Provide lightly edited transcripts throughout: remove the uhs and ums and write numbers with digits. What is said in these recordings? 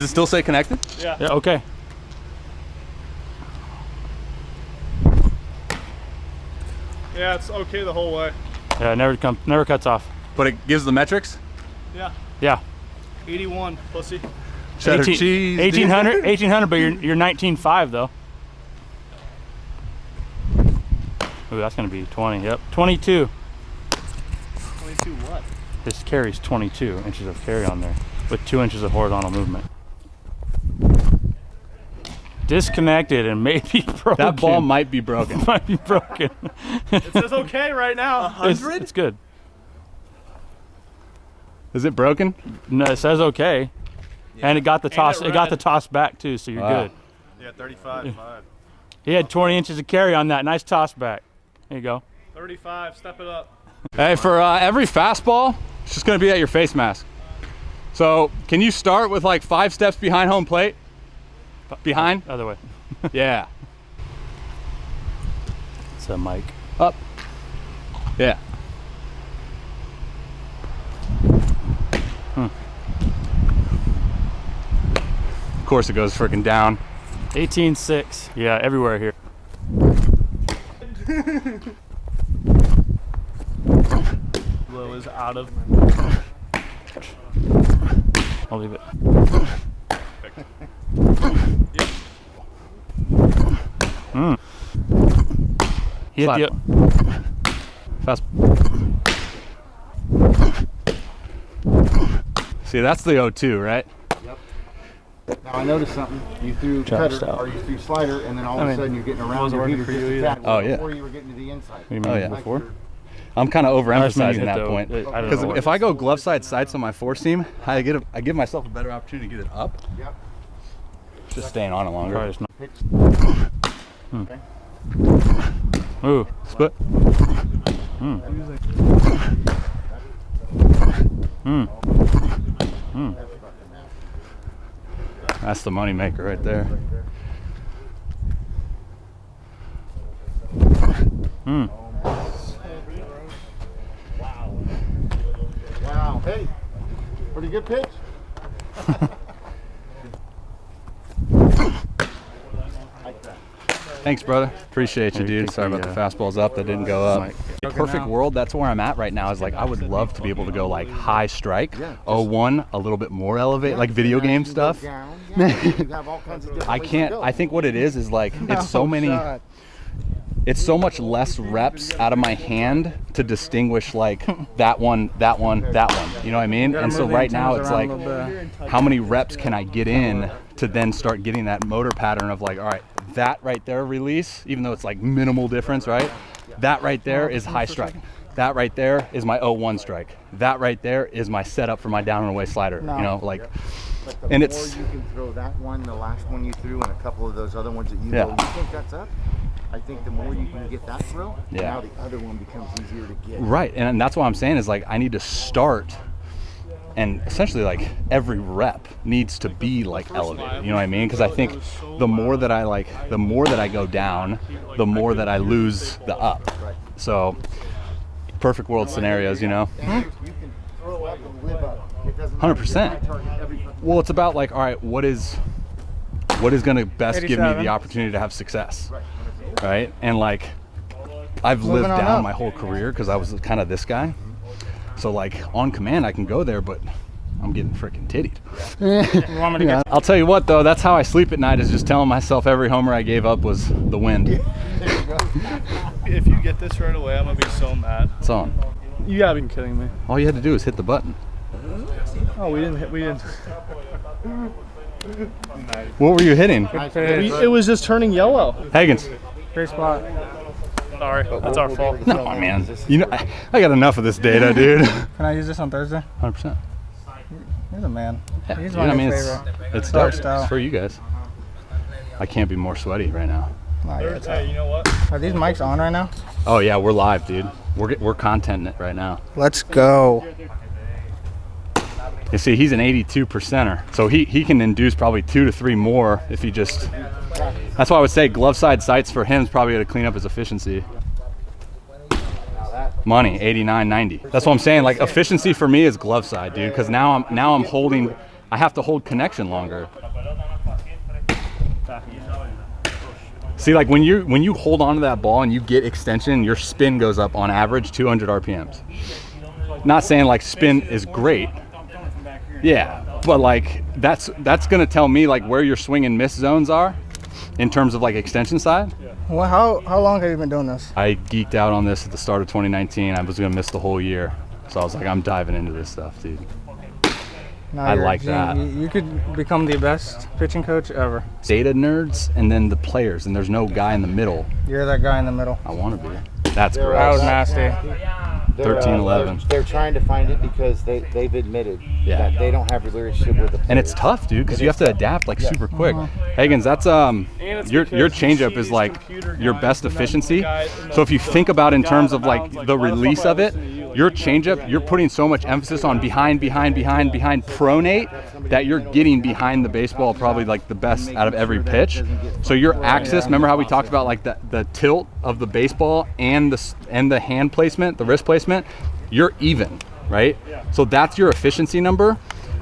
Does it still say connected? Yeah. Yeah, okay. Yeah, it's okay the whole way. Yeah, it never cuts off. But it gives the metrics? Yeah. Yeah. 81, pussy. Cheddar cheese. 1800, 1800, but you're 19.5 though. Ooh, that's gonna be 20. Yep, 22. 22 what? This carries 22 inches of carry on there with 2 inches of horizontal movement. Disconnected and maybe broken. That ball might be broken. Might be broken. It says okay right now. 100? It's good. Is it broken? No, it says okay. Yeah. And it got the toss. It got the toss back too, so you're good. Yeah, 35.5. He had 20 inches of carry on that. Nice toss back. There you go. 35. Step it up. Hey, for every fastball, it's just gonna be at your face mask. So can you start with like 5 steps behind home plate? Behind? Other way. Yeah. It's a mic. Up. Yeah. Of course it goes freaking down. 18.6. Yeah, everywhere here. Low is out of. I'll leave it. Yep. He hit Slide. the Fast. See, that's the 0-2, right? Yep. Now I noticed something. You threw cutter or you threw slider, and then all of a sudden you're getting around your heater just a tad. Oh, yeah. Before you were getting to the inside. Oh, yeah. Before? I'm kind of overemphasizing that point. Because If I go glove side sights on my four seam, I give myself a better opportunity to get it up. Yep. Just staying on it longer. Okay. Ooh. Split. That's the money maker right there. Wow. Hey, pretty good pitch. Thanks, brother. Appreciate you, dude. Sorry about the fastballs up that didn't go up. Perfect world, that's where I'm at right now. Is like I would love to be able to go like high strike, 0-1, a little bit more elevate, like video game stuff. I can't. I think what it is like it's so many. It's so much less reps out of my hand to distinguish like that one, that one, that one. You know what I mean? And so right now it's like, how many reps can I get in to then start getting that motor pattern of like, all right, that right there release, even though it's like minimal difference, right? That right there is high strike. That right there is my 0-1 strike. That right there is my setup for my down and away slider. You know, like, and it's. The more you can throw that one, the last one you threw, and a couple of those other ones that you go, you think that's up? I think the more you can get that throw, now the other one becomes easier to get. Right, and that's what I'm saying is like I need to start, and essentially like every rep needs to be like elevated. You know what I mean? Because I think the more that I go down, the more that I lose the up. So perfect world scenarios, you know. 100%. Well, it's about like, all right, what is going to best give me the opportunity to have success, right? And like, I've lived down my whole career because I was kind of this guy. So like on command, I can go there, but I'm getting freaking tittied. I'll tell you what though, that's how I sleep at night, is just telling myself every homer I gave up was the wind. If you get this right away, I'm gonna be so mad. It's on. You gotta be kidding me. All you had to do is hit the button. Oh, we didn't. What were you hitting? It was just turning yellow. Higgins. Great spot. Sorry, that's our fault. No, man. You know, I got enough of this data, dude. Can I use this on Thursday? 100%. You're the man. Yeah, He's dude, my I mean, favorite. it's dope. style. It's for you guys. I can't be more sweaty right now. Hey, you know what? Are these mics on right now? Oh yeah, we're live, dude. We're contenting it right now. Let's go. You see, he's an 82%er, so he can induce probably 2 to 3 more if he just. That's why I would say glove side sights for him is probably going to clean up his efficiency. Money 89, 90. That's what I'm saying. Like efficiency for me is glove side, dude, because now I'm holding I have to hold connection longer. See, like when you hold on to that ball and you get extension, your spin goes up on average 200 RPMs. Not saying like spin is great. Yeah, but like that's gonna tell me like where your swing and miss zones are in terms of like extension side. Well, how long have you been doing this? I geeked out on this at the start of 2019. I was gonna miss the whole year. So I was like, I'm diving into this stuff, dude. Now I you're like a that. You could become the best pitching coach ever. Data nerds and then the players, and there's no guy in the middle. You're that guy in the middle. I want to be. That's That That was gross. nasty. 13-11. They're trying to find it because they've admitted Yeah. that they don't have a relationship with the players. And it's tough, dude, because you have to adapt like super quick. Higgins, that's your changeup is like your best efficiency. So if you think about in terms of like the release of it, your changeup, you're putting so much emphasis on behind pronate that you're getting behind the baseball probably like the best out of every pitch. So your axis, remember how we talked about like the tilt of the baseball and the hand placement, the wrist placement, you're even, right? So that's your efficiency number.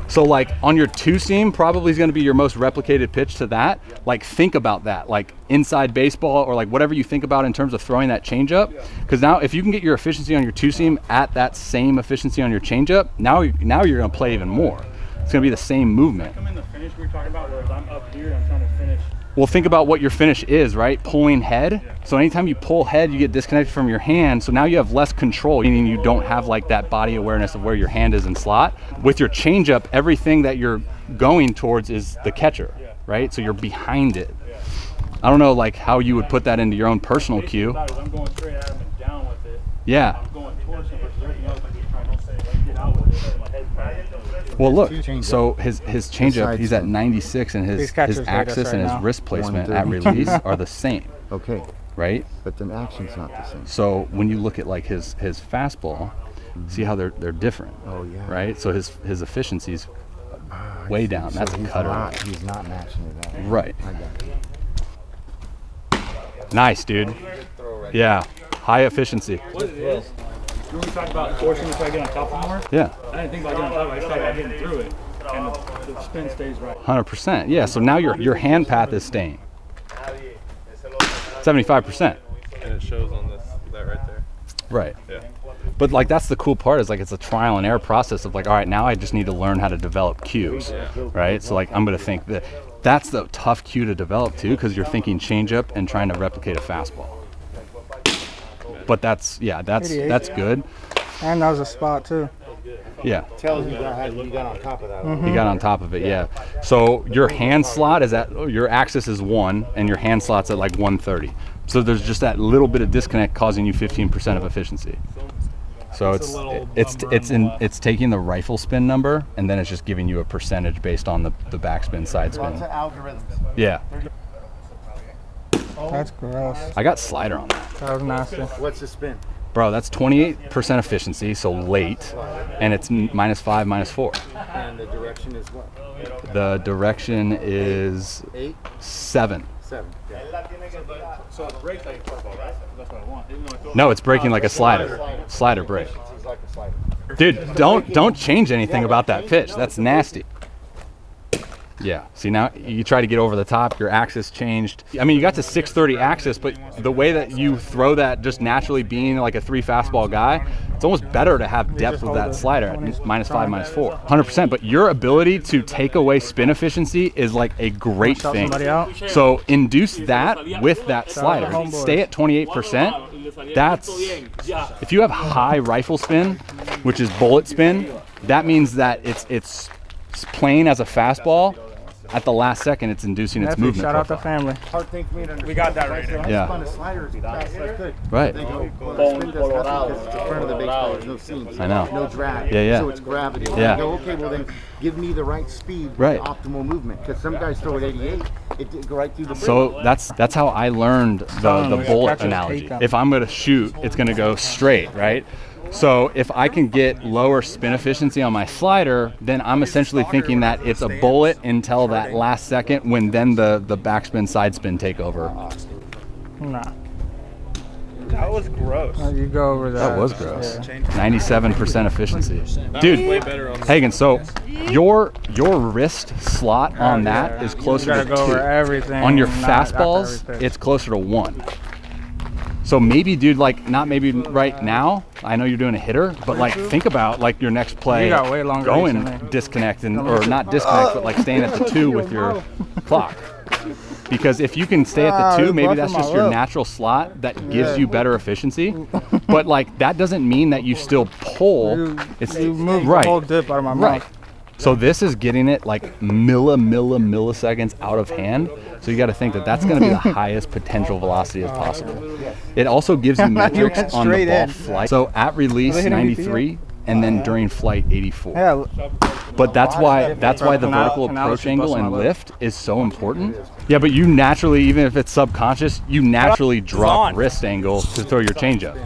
So like on your two seam probably is going to be your most replicated pitch to that. Like think about that, like inside baseball or like whatever you think about in terms of throwing that changeup. Because now if you can get your efficiency on your two seam at that same efficiency on your changeup, now you're going to play even more. It's going to be the same movement. I'm in the finish we were talking about, whereas I'm up here, I'm trying to finish. Well, think about what your finish is, right? Pulling head. So anytime you pull head, you get disconnected from your hand. So now you have less control, meaning you don't have like that body awareness of where your hand is in slot. With your changeup, everything that you're going towards is the catcher, right? So you're behind it. I don't know like how you would put that into your own personal cue. I'm going straight at him and down with it. Yeah. I'm going towards him versus everything else. I'm just trying to say, like, get out with it. My head's back. Well, look, so his changeup, he's at 96, and his These catchers rate us axis right and his now. wrist placement at release are the same, Okay, right? but the action's not the same. So when you look at like his fastball, see how they're different, Oh yeah. right? So his efficiency's way down. That's a cutter. He's not matching it up. Right. I got it. Nice, dude. Yeah, high efficiency. What it is, when we talk about forcing to try to get on top of more, Yeah, I didn't think about getting on top of it. I just thought about getting through it. And the spin stays right. 100%. Yeah, so now your hand path is staying. 75%. And it shows on that right there. Right. Yeah. But like that's the cool part is like it's a trial and error process of like, all right, now I just need to learn how to develop cues, right? So like I'm gonna think that's the tough cue to develop too, because you're thinking changeup and trying to replicate a fastball. But that's good. And that was a spot too. Yeah, Tells you got on top of that. you got on top of it. Yeah. So your hand slot is at your axis is 1, and your hand slot's at like 130. So there's just that little bit of disconnect causing you 15% of efficiency. So it's taking the rifle spin number and then it's just giving you a percentage based on the backspin, side spin. Lots of algorithms. Yeah. That's gross. I got slider on that. That was nasty. What's the spin? Bro, that's 28% efficiency, so late, and it's -5, -4. And the direction is what? The direction is 8, 7. 7. Yeah. So it breaks like a curveball, right? That's what I want. Even though I feel No, it's breaking like a slider. Slider break. It's like a slider. Dude, don't change anything about that pitch. That's nasty. Yeah. See, now you try to get over the top, your axis changed. I mean, you got to 630 axis, but the way that you throw that, just naturally being like a 3 fastball guy, it's almost better to have depth with that slider at -5, -4. 100%. But your ability to take away spin efficiency is like a great Shout thing. somebody out. So induce that with that slider. homeboys. Stay at 28%. That's, if you have high rifle spin, which is bullet spin, that means that it's playing as a fastball. At the last second, it's inducing its Nephew, movement shout out to profile. family. Hard thing for me to understand. We got that right there. I Yeah. spun a slider as fast as I could. Right. They go, well, the spin does nothing because it's in front of the baseball. There's no seams. I know. No drag. Yeah, yeah. So it's gravity. Yeah. I go, okay, well then give me the right speed with Right. the optimal movement. Because some guys throw at 88, it did go right through the break. So that's how I learned the bullet Catchers analogy. hate them. If I'm going to shoot, it's going to go straight, right? So if I can get lower spin efficiency on my slider, then I'm essentially thinking that it's a bullet until that last second when then the backspin, side spin take over. Nah. That was gross. You go over that. That was gross. Yeah. 97% efficiency. Dude, way better on Hagen, so your wrist slot on that is You closer gotta to go 2. over everything. On your not after fastballs, every pitch. it's closer to 1. So maybe, dude, like, not maybe right now. I know you're doing a hitter, but like, think about like your next play. You got way longer going reach than me. disconnect or not disconnect, but like staying at the 2 with your clock. Because if you can stay at the 2, maybe that's just your natural slot that gives you better efficiency. But like, that doesn't mean that you still pull. You moved right. the whole dip out of my Right. mouth. So this is getting it like milliseconds out of hand. So you got to think that that's going to be the highest potential velocity as possible. It also gives you metrics went on the straight ball in. flight. So at release Are they hitting 93 and then during flight 84. Yeah. But that's why the Canal- vertical Canal approach just angle busted and my lip. lift is so important. Yeah, but you naturally, even if it's subconscious, you naturally drop wrist angle to throw your changeup.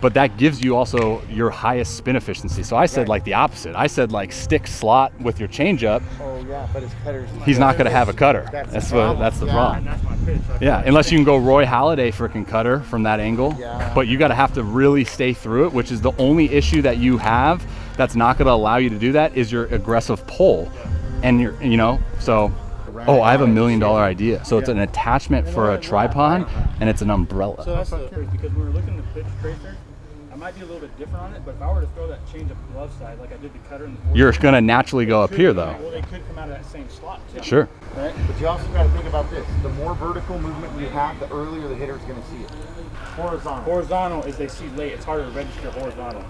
But that gives you also your highest spin efficiency. So I said like the opposite. I said like stick slot with your changeup. Oh yeah, but his cutter's. He's not going to have a cutter. That's the problem. Yeah, unless you can go Roy Halladay freaking cutter from that angle. Yeah. But you got to have to really stay through it, which is the only issue that you have that's not going to allow you to do that is your aggressive pull. And so oh, I have $1 million idea. So it's an attachment for a tripod and it's an umbrella. So that's the first, because when we're looking at the pitch tracer, I might be a little bit different on it, but if I were to throw that change up glove side like I did the cutter in the You're going to naturally go up here though. Well, they could come out of that same slot too. Sure. Right? But you also got to think about this: the more vertical movement you have, the earlier the hitter's going to see it. Horizontal. Horizontal is they see late. It's harder to register horizontal.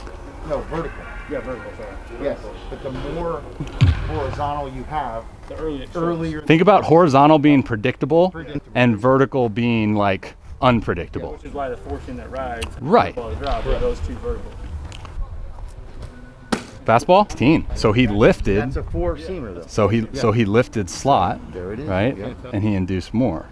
No, vertical. Yeah, vertical, sorry. Yes, but the more horizontal you have, The earlier it earlier. Think about horizontal being predictable and vertical being like unpredictable. which is why the forcing that rides. Right. Well, the drop are those two verticals. Fastball 16. So he lifted. That's a 4-seamer though. So he lifted slot, There it is. right? Yeah. And he induced more.